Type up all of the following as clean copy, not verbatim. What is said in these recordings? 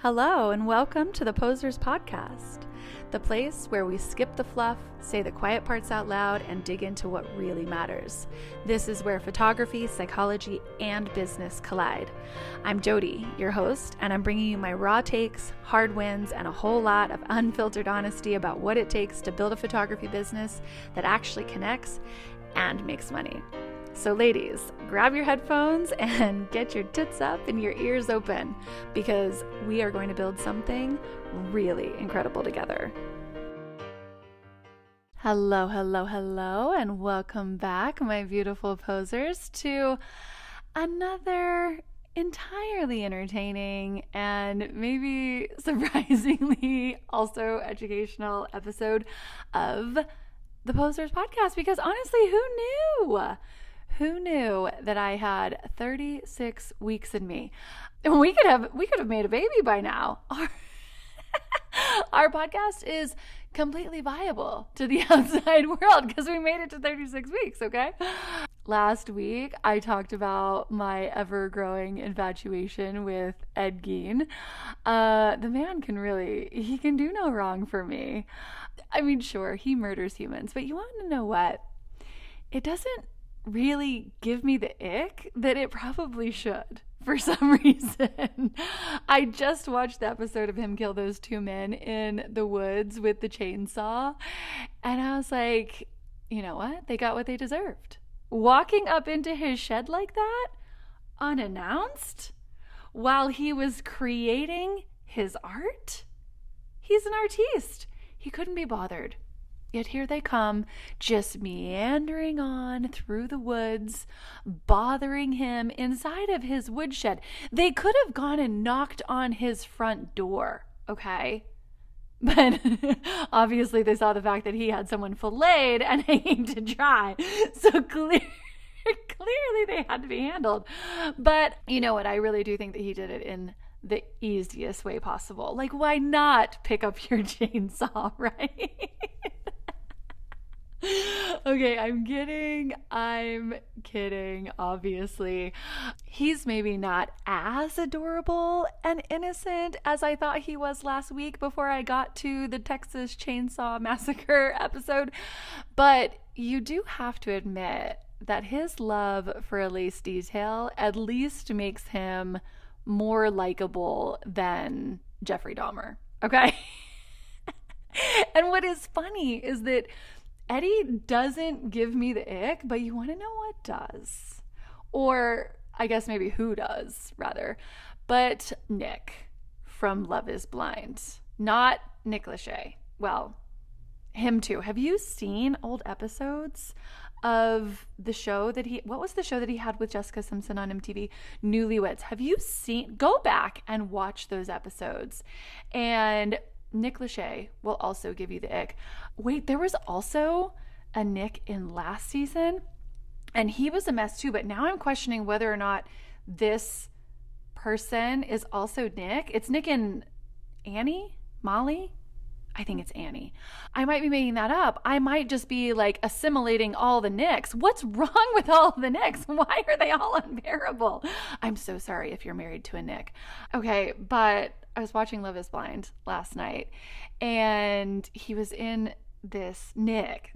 Hello and welcome to the Posers Podcast, the place where we skip the fluff, say the quiet parts out loud, and dig into what really matters. This is where photography, psychology, and business collide. I'm Jody, your host, and I'm bringing you my raw takes, hard wins, and a whole lot of unfiltered honesty about what it takes to build a photography business that actually connects and makes money. So ladies, grab your headphones and get your tits up and your ears open because we are going to build something really incredible together. Hello, and welcome back, my beautiful posers, to another entirely entertaining and maybe surprisingly also educational episode of the Posers Podcast, because honestly, who knew? Who knew that I had 36 weeks in me? And we could have made a baby by now. Our podcast is completely viable to the outside world because we made it to 36 weeks, okay? Last week, I talked about my ever-growing infatuation with Ed Geen. The man he can do no wrong for me. I mean, sure, he murders humans, but you want to know what? It doesn't really give me the ick that it probably should for some reason. I just watched the episode of him kill those two men in the woods with the chainsaw, and I was like, you know what? They got what they deserved. Walking up into his shed like that, unannounced, while he was creating his art? He's an artiste. He couldn't be bothered. Yet here they come, just meandering on through the woods, bothering him inside of his woodshed. They could have gone and knocked on his front door, okay? But obviously they saw the fact that he had someone filleted and hanging to dry. So clearly they had to be handled. But you know what? I really do think that he did it in the easiest way possible. Like, why not pick up your chainsaw, right? Okay, I'm kidding, obviously. He's maybe not as adorable and innocent as I thought he was last week before I got to the Texas Chainsaw Massacre episode, but you do have to admit that his love for a lace detail at least makes him more likable than Jeffrey Dahmer, okay? And what is funny is that Eddie doesn't give me the ick, but you want to know what does? Or I guess maybe who does, rather. But Nick from Love is Blind. Not Nick Lachey. Well, him too. Have you seen old episodes of the show what was the show that he had with Jessica Simpson on MTV? Newlyweds. Have you seen? Go back and watch those episodes. And Nick Lachey will also give you the ick. Wait, there was also a Nick in last season, and he was a mess too, but now I'm questioning whether or not this person is also Nick. It's Nick and Molly? I think it's Annie. I might be making that up. I might just be like assimilating all the Nicks. What's wrong with all the Nicks? Why are they all unbearable? I'm so sorry if you're married to a Nick. Okay, but I was watching Love is Blind last night, and he was in this, Nick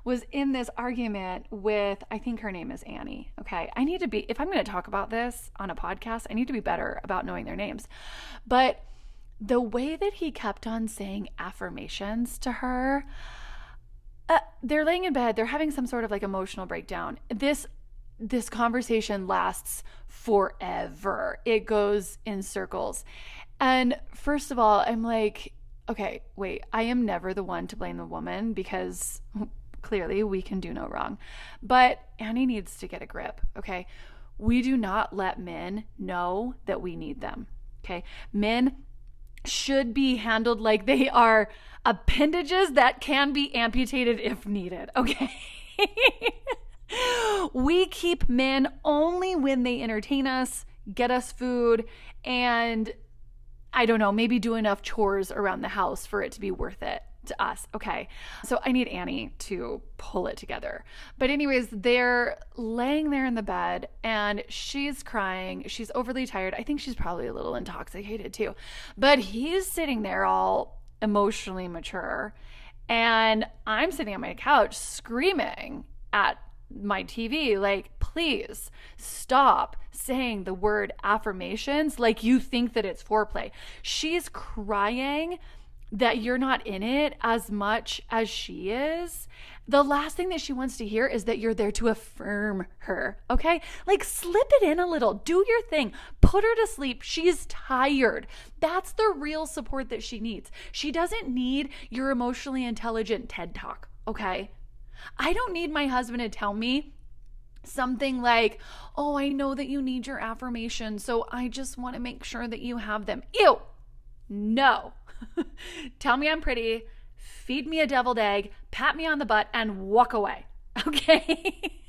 was in this argument with, I think her name is Annie. Okay, if I'm going to talk about this on a podcast, I need to be better about knowing their names. But the way that he kept on saying affirmations to her, they're laying in bed, they're having some sort of like emotional breakdown. This conversation lasts forever. It goes in circles. And first of all, I'm like, okay, wait, I am never the one to blame the woman because clearly we can do no wrong. But Annie needs to get a grip, okay? We do not let men know that we need them, okay? Men should be handled like they are appendages that can be amputated if needed, okay? We keep men only when they entertain us, get us food, and I don't know, maybe do enough chores around the house for it to be worth it to us. Okay. So I need Annie to pull it together. But anyways, they're laying there in the bed and she's crying. She's overly tired. I think she's probably a little intoxicated too. But he's sitting there all emotionally mature. And I'm sitting on my couch screaming at my TV, like, please stop saying the word affirmations like you think that it's foreplay. She's crying that you're not in it as much as she is. The last thing that she wants to hear is that you're there to affirm her, okay? Like, slip it in a little. Do your thing. Put her to sleep. She's tired. That's the real support that she needs. She doesn't need your emotionally intelligent TED Talk, okay? I don't need my husband to tell me something like, oh, I know that you need your affirmations, so I just want to make sure that you have them. Ew. No. Tell me I'm pretty, feed me a deviled egg, pat me on the butt, and walk away. Okay?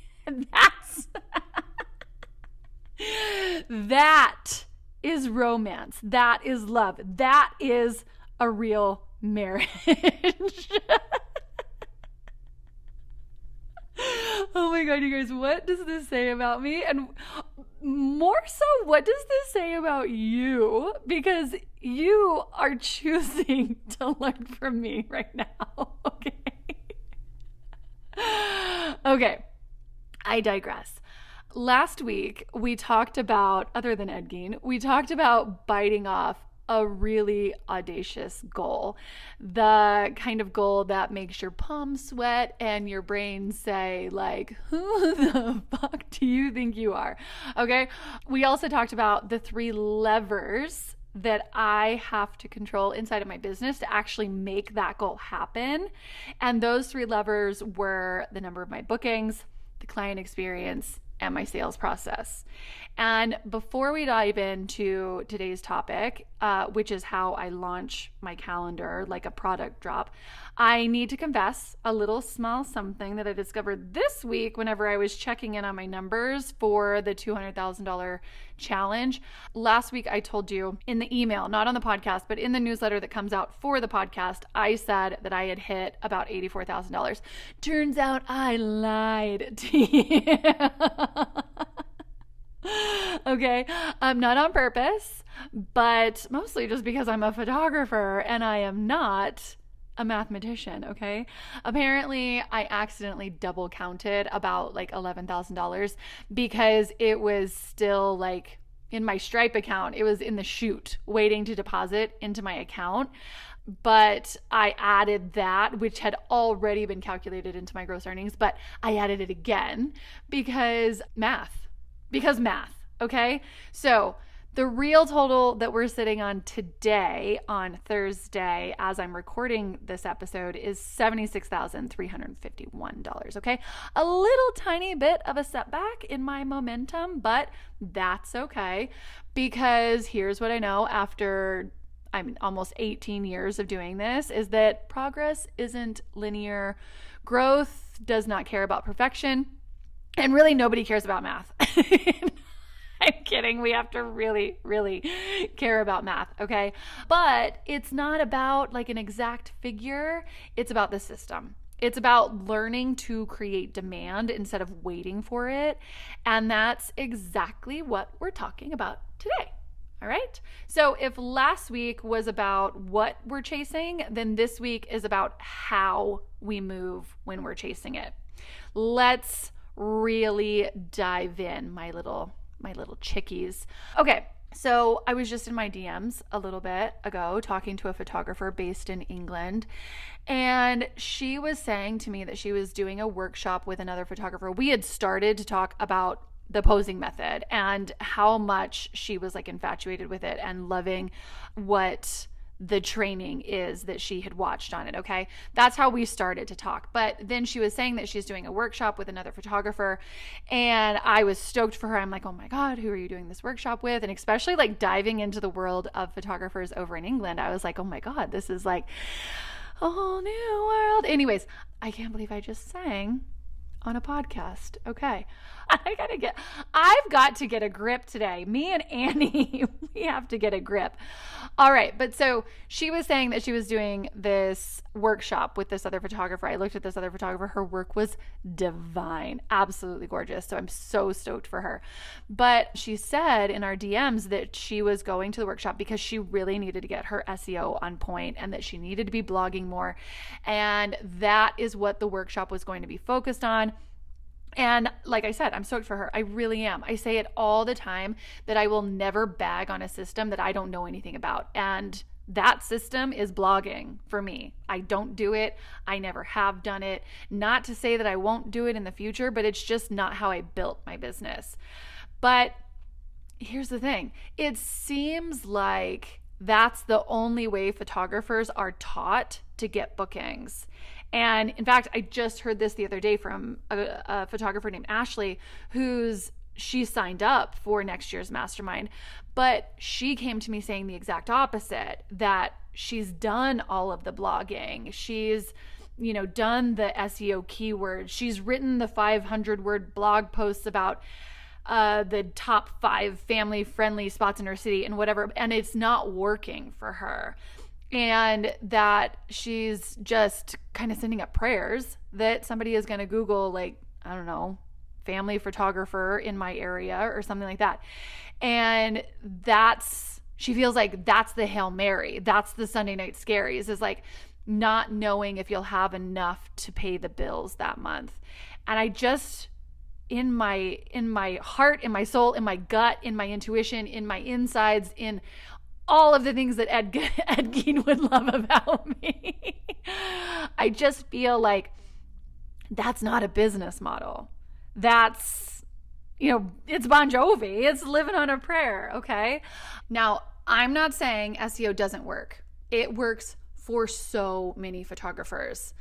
That is romance. That is love. That is a real marriage. Oh my God, you guys, what does this say about me? And more so, what does this say about you? Because you are choosing to learn from me right now. Okay. Okay. I digress. Last week, we talked about, other than Ed Geen, we talked about biting off a really audacious goal. The kind of goal that makes your palms sweat and your brain say, like, who the fuck do you think you are? Okay. We also talked about the 3 levers that I have to control inside of my business to actually make that goal happen. And those 3 levers were the number of my bookings, the client experience, and my sales process. And before we dive into today's topic, which is how I launch my calendar like a product drop, I need to confess a little small something that I discovered this week whenever I was checking in on my numbers for the $200,000 challenge. Last week, I told you in the email, not on the podcast, but in the newsletter that comes out for the podcast, I said that I had hit about $84,000. Turns out I lied to you. Okay, not on purpose, but mostly just because I'm a photographer and I am not a mathematician, okay? Apparently, I accidentally double counted about like $11,000 because it was still like in my Stripe account. It was in the chute waiting to deposit into my account. But I added that, which had already been calculated into my gross earnings, but I added it again because math. Okay? So the real total that we're sitting on today, on Thursday, as I'm recording this episode, is $76,351. Okay? A little tiny bit of a setback in my momentum, but that's okay because here's what I know after almost 18 years of doing this is that progress isn't linear. Growth does not care about perfection. And really, nobody cares about math. I'm kidding. We have to really, really care about math, okay? But it's not about like an exact figure. It's about the system. It's about learning to create demand instead of waiting for it. And that's exactly what we're talking about today. All right. So if last week was about what we're chasing, then this week is about how we move when we're chasing it. Let's really dive in, my little chickies. Okay, so I was just in my DMs a little bit ago talking to a photographer based in England, and she was saying to me that she was doing a workshop with another photographer. We had started to talk about the posing method and how much she was like infatuated with it and loving what the training is that she had watched on it. Okay. That's how we started to talk. But then she was saying that she's doing a workshop with another photographer, and I was stoked for her. I'm like, oh my God, who are you doing this workshop with? And especially like diving into the world of photographers over in England, I was like, oh my God, this is like a whole new world. Anyways, I can't believe I just sang on a podcast. Okay. I've got to get a grip today. Me and Annie, we have to get a grip. All right. But so she was saying that she was doing this workshop with this other photographer. I looked at this other photographer. Her work was divine, absolutely gorgeous. So I'm so stoked for her. But she said in our DMs that she was going to the workshop because she really needed to get her SEO on point and that she needed to be blogging more. And that is what the workshop was going to be focused on. And like I said, I'm stoked for her. I really am. I say it all the time that I will never bag on a system that I don't know anything about. And that system is blogging for me. I don't do it. I never have done it. Not to say that I won't do it in the future, but it's just not how I built my business. But here's the thing. It seems like that's the only way photographers are taught to get bookings. And in fact, I just heard this the other day from a photographer named Ashley, she signed up for next year's Mastermind, but she came to me saying the exact opposite, that she's done all of the blogging. She's, done the SEO keywords. She's written the 500-word blog posts about the top 5 family-friendly spots in her city and whatever, and it's not working for her. And that she's just kind of sending up prayers that somebody is going to Google, like, I don't know, family photographer in my area or something like that. And she feels like that's the Hail Mary. That's the Sunday night scaries, is like not knowing if you'll have enough to pay the bills that month. And I just, in my heart, in my soul, in my gut, in my intuition, in my insides, in all of the things that Ed Geen would love about me, I just feel like that's not a business model. That's, it's Bon Jovi. It's living on a prayer, okay? Now, I'm not saying SEO doesn't work. It works for so many photographers.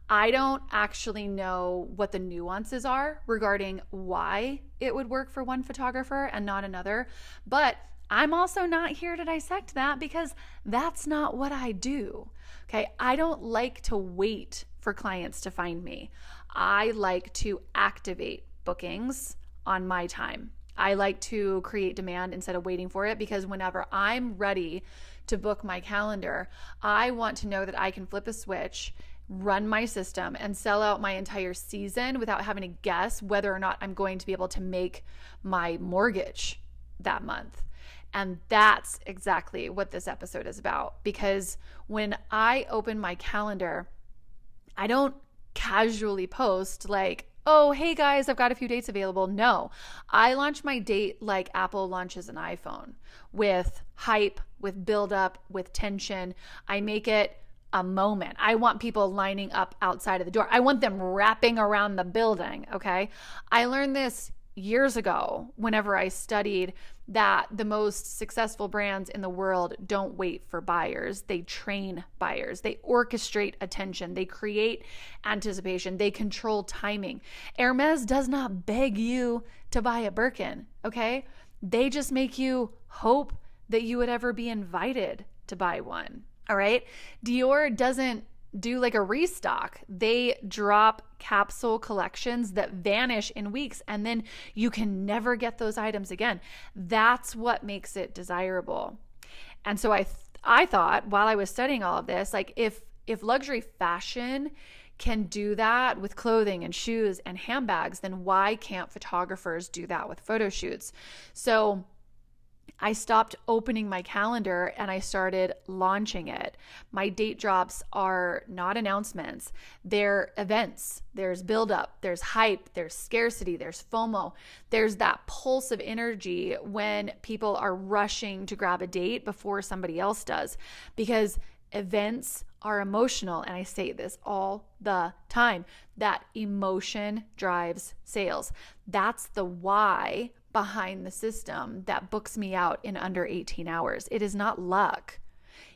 I don't actually know what the nuances are regarding why it would work for one photographer and not another, but I'm also not here to dissect that because that's not what I do. Okay. I don't like to wait for clients to find me. I like to activate bookings on my time. I like to create demand instead of waiting for it, because whenever I'm ready to book my calendar, I want to know that I can flip a switch, run my system, and sell out my entire season without having to guess whether or not I'm going to be able to make my mortgage that month. And that's exactly what this episode is about, because when I open my calendar, I don't casually post like, oh, hey guys, I've got a few dates available. No, I launch my date like Apple launches an iPhone, with hype, with build up, with tension. I make it a moment. I want people lining up outside of the door. I want them wrapping around the building, okay? I learned this years ago whenever I studied that the most successful brands in the world don't wait for buyers. They train buyers. They orchestrate attention. They create anticipation. They control timing. Hermes does not beg you to buy a Birkin, okay? They just make you hope that you would ever be invited to buy one, all right? Dior doesn't do like a restock. They drop capsule collections that vanish in weeks, and then you can never get those items again. That's what makes it desirable. And so I thought, while I was studying all of this, like if luxury fashion can do that with clothing and shoes and handbags, then why can't photographers do that with photo shoots? So I stopped opening my calendar and I started launching it. My date drops are not announcements. They're events. There's buildup, there's hype, there's scarcity, there's FOMO. There's that pulse of energy when people are rushing to grab a date before somebody else does, because events are emotional. And I say this all the time, that emotion drives sales. That's the why behind the system that books me out in under 18 hours. It is not luck.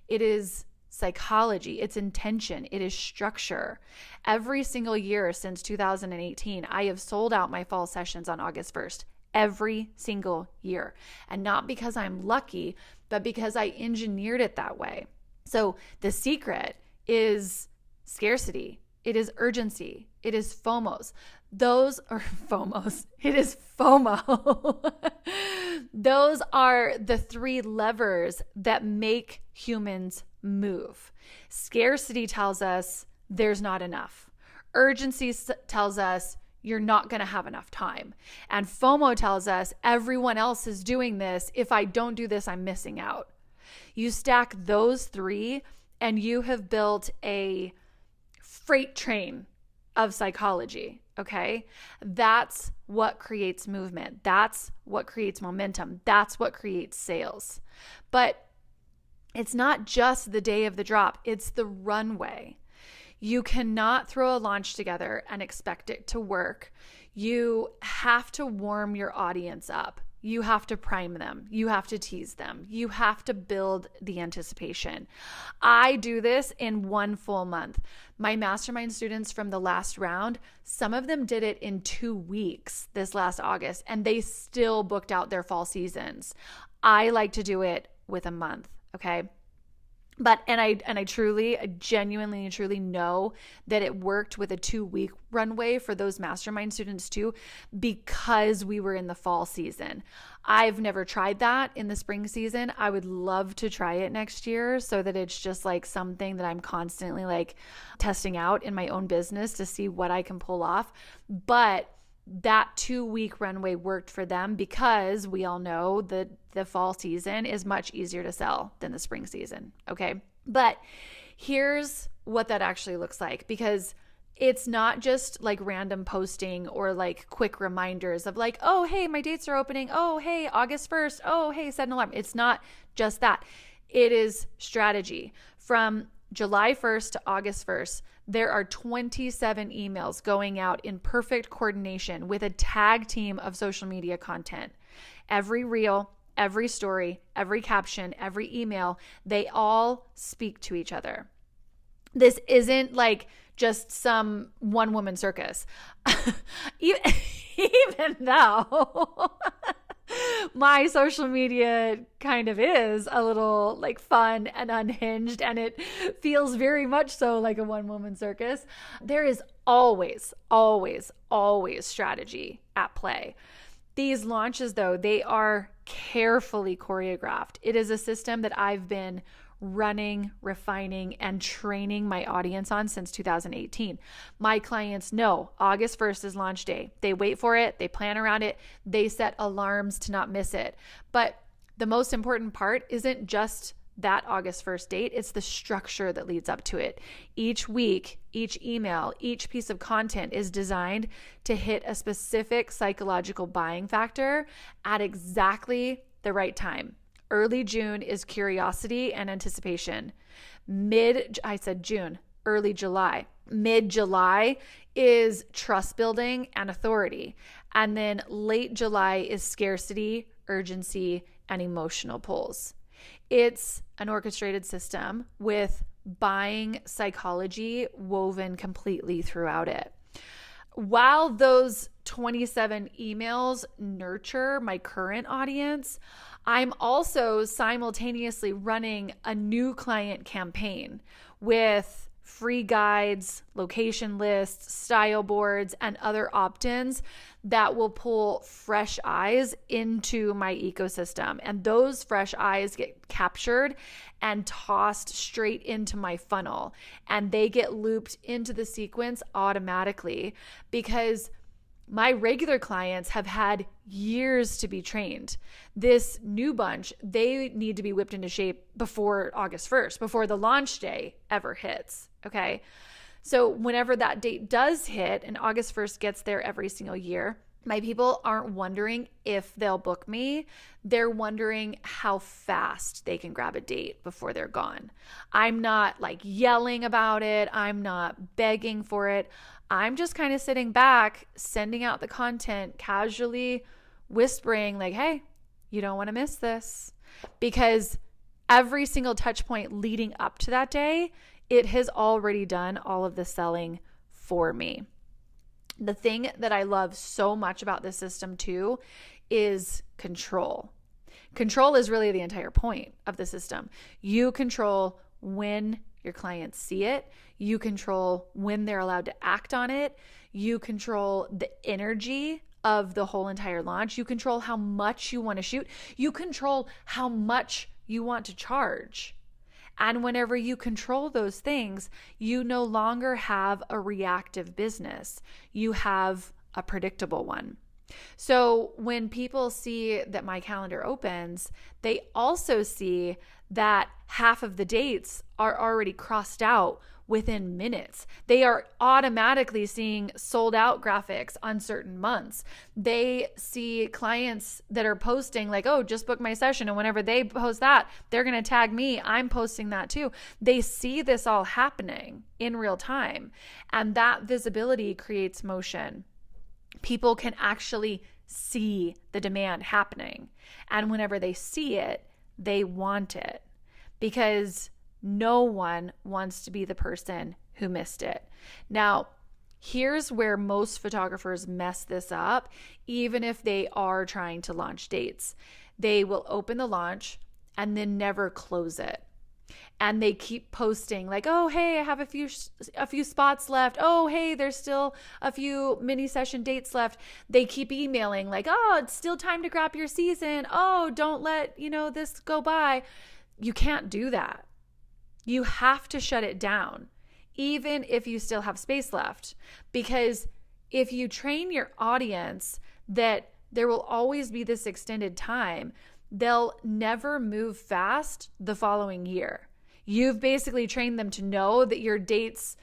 It is psychology. It's intention. It is structure. Every single year since 2018, I have sold out my fall sessions on August 1st. Every single year. And not because I'm lucky, but because I engineered it that way. So the secret is scarcity. It is urgency. It is FOMOs. Those are FOMOs. It is FOMO. Those are the three levers that make humans move. Scarcity tells us there's not enough. Urgency tells us you're not going to have enough time. And FOMO tells us everyone else is doing this. If I don't do this, I'm missing out. You stack those three and you have built a freight train of psychology, okay? That's what creates movement. That's what creates momentum. That's what creates sales. But it's not just the day of the drop. It's the runway. You cannot throw a launch together and expect it to work. You have to warm your audience up. You have to prime them. You have to tease them. You have to build the anticipation. I do this in 1 full month. My mastermind students from the last round, some of them did it in 2 weeks this last August, and they still booked out their fall seasons. I like to do it with a month, okay? But, I genuinely know that it worked with a 2-week runway for those mastermind students too, because we were in the fall season. I've never tried that in the spring season. I would love to try it next year so that it's just like something that I'm constantly like testing out in my own business to see what I can pull off. But that 2-week runway worked for them because we all know that the fall season is much easier to sell than the spring season. Okay. But here's what that actually looks like, because it's not just like random posting or like quick reminders of like, oh, hey, my dates are opening. Oh, hey, August 1st. Oh, hey, set an alarm. It's not just that. It is strategy. From July 1st to August 1st, there are 27 emails going out in perfect coordination with a tag team of social media content. Every reel, every story, every caption, every email, they all speak to each other. This isn't like just some one-woman circus. Even though my social media kind of is a little like fun and unhinged, and it feels very much so like a one-woman circus, there is always strategy at play. These launches, though, they are carefully choreographed. It is a system that I've been running, refining, and training my audience on since 2018. My clients know August 1st is launch day. They wait for it. They plan around it. They set alarms to not miss it. But the most important part isn't just that August 1st date. It's the structure that leads up to it. Each week, each email, each piece of content is designed to hit a specific psychological buying factor at exactly the right time. Early June is curiosity and anticipation. Early July. Mid-July is trust building and authority. And then late July is scarcity, urgency, and emotional pulls. It's an orchestrated system with buying psychology woven completely throughout it. While those 27 emails nurture my current audience, I'm also simultaneously running a new client campaign with free guides, location lists, style boards, and other opt-ins that will pull fresh eyes into my ecosystem. And those fresh eyes get captured and tossed straight into my funnel. And they get looped into the sequence automatically because my regular clients have had years to be trained. This new bunch, they need to be whipped into shape before August 1st, before the launch day ever hits, okay? So whenever that date does hit, and August 1st gets there every single year, my people aren't wondering if they'll book me. They're wondering how fast they can grab a date before they're gone. I'm not like yelling about it. I'm not begging for it. I'm just kind of sitting back, sending out the content, casually whispering like, hey, you don't want to miss this. Because every single touch point leading up to that day, it has already done all of the selling for me. The thing that I love so much about this system too is control. Control is really the entire point of the system. You control when your clients see it. You control when they're allowed to act on it. You control the energy of the whole entire launch. You control how much you want to shoot. You control how much you want to charge. And whenever you control those things, you no longer have a reactive business. You have a predictable one. So when people see that my calendar opens, they also see that half of the dates are already crossed out within minutes. They are automatically seeing sold out graphics on certain months. They see clients that are posting like, oh, just book my session. And whenever they post that, they're going to tag me. I'm posting that too. They see this all happening in real time. And that visibility creates motion. People can actually see the demand happening. And whenever they see it, they want it, because no one wants to be the person who missed it. Now, here's where most photographers mess this up, even if they are trying to launch dates. They will open the launch and then never close it. And they keep posting like, oh, hey, I have a few spots left. Oh, hey, there's still a few mini session dates left. They keep emailing like, oh, it's still time to grab your season. Oh, don't let, this go by. You can't do that. You have to shut it down, even if you still have space left. Because if you train your audience that there will always be this extended time, they'll never move fast the following year. You've basically trained them to know that your dates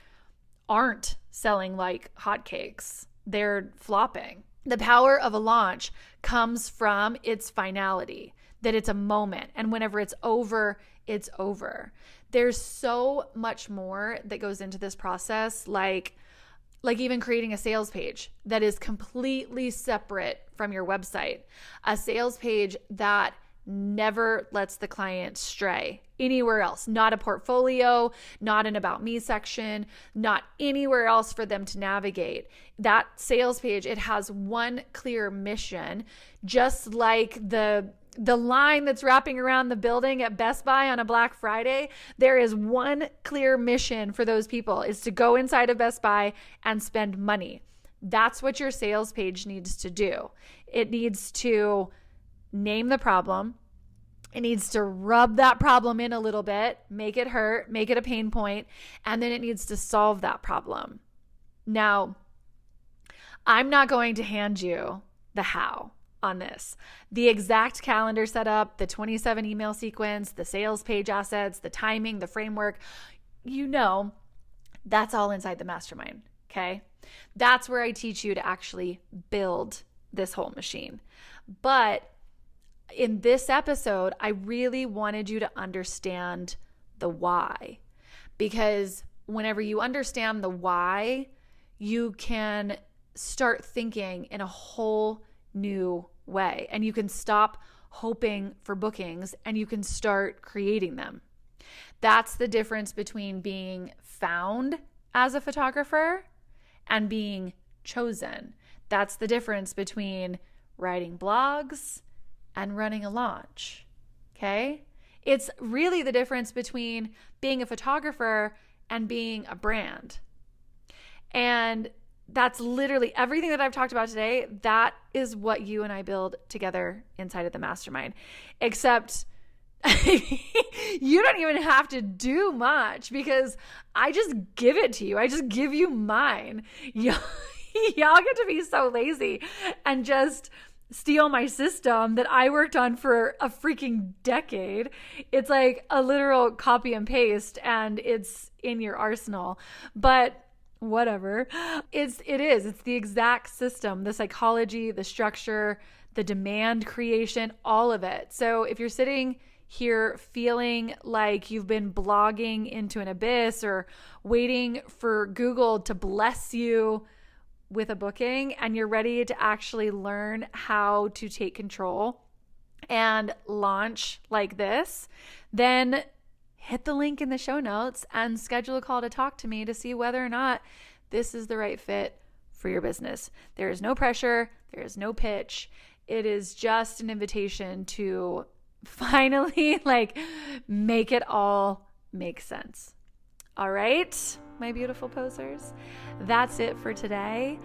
aren't selling like hotcakes. They're flopping. The power of a launch comes from its finality, that it's a moment. And whenever it's over, it's over. There's so much more that goes into this process, like even creating a sales page that is completely separate from your website. A sales page that never lets the client stray anywhere else, not a portfolio, not an about me section, not anywhere else for them to navigate. That sales page, it has one clear mission, just like the line that's wrapping around the building at Best Buy on a Black Friday. There is one clear mission for those people, is to go inside of Best Buy and spend money. That's what your sales page needs to do. It needs to name the problem. It needs to rub that problem in a little bit, make it hurt, make it a pain point, and then it needs to solve that problem. Now, I'm not going to hand you the how on this. The exact calendar setup, the 27 email sequence, the sales page assets, the timing, the framework, that's all inside the mastermind, okay? That's where I teach you to actually build this whole machine. But in this episode, I really wanted you to understand the why, because whenever you understand the why, you can start thinking in a whole new way, and you can stop hoping for bookings and you can start creating them. That's the difference between being found as a photographer and being chosen. That's the difference between writing blogs and running a launch, okay? It's really the difference between being a photographer and being a brand. And that's literally everything that I've talked about today. That is what you and I build together inside of the mastermind. Except you don't even have to do much, because I just give it to you. I just give you mine. Y'all get to be so lazy and just steal my system that I worked on for a freaking decade. It's like a literal copy and paste, and it's in your arsenal. But whatever. It's the exact system, the psychology, the structure, the demand creation, all of it. So if you're sitting here feeling like you've been blogging into an abyss or waiting for Google to bless you with a booking, and you're ready to actually learn how to take control and launch like this, then hit the link in the show notes and schedule a call to talk to me to see whether or not this is the right fit for your business. There is no pressure. There is no pitch. It is just an invitation to finally make it all make sense. All right, my beautiful posers, that's it for today.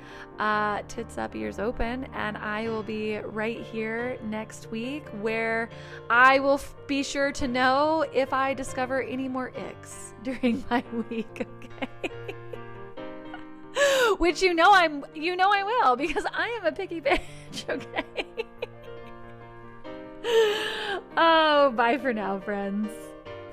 Tits up, ears open, and I will be right here next week where I will be sure to know if I discover any more icks during my week, okay? Which I will, because I am a picky bitch, okay? Oh, bye for now, friends.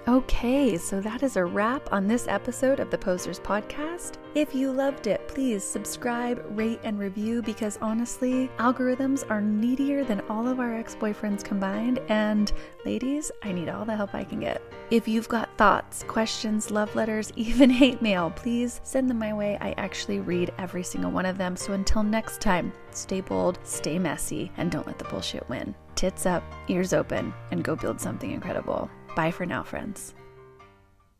Okay, so that is a wrap on this episode of the Posers Podcast. If you loved it, please subscribe, rate, and review, because honestly, algorithms are needier than all of our ex-boyfriends combined, and ladies, I need all the help I can get. If you've got thoughts, questions, love letters, even hate mail, please send them my way. I actually read every single one of them. So until next time, stay bold, stay messy, and don't let the bullshit win. Tits up, ears open, and go build something incredible. Bye for now, friends.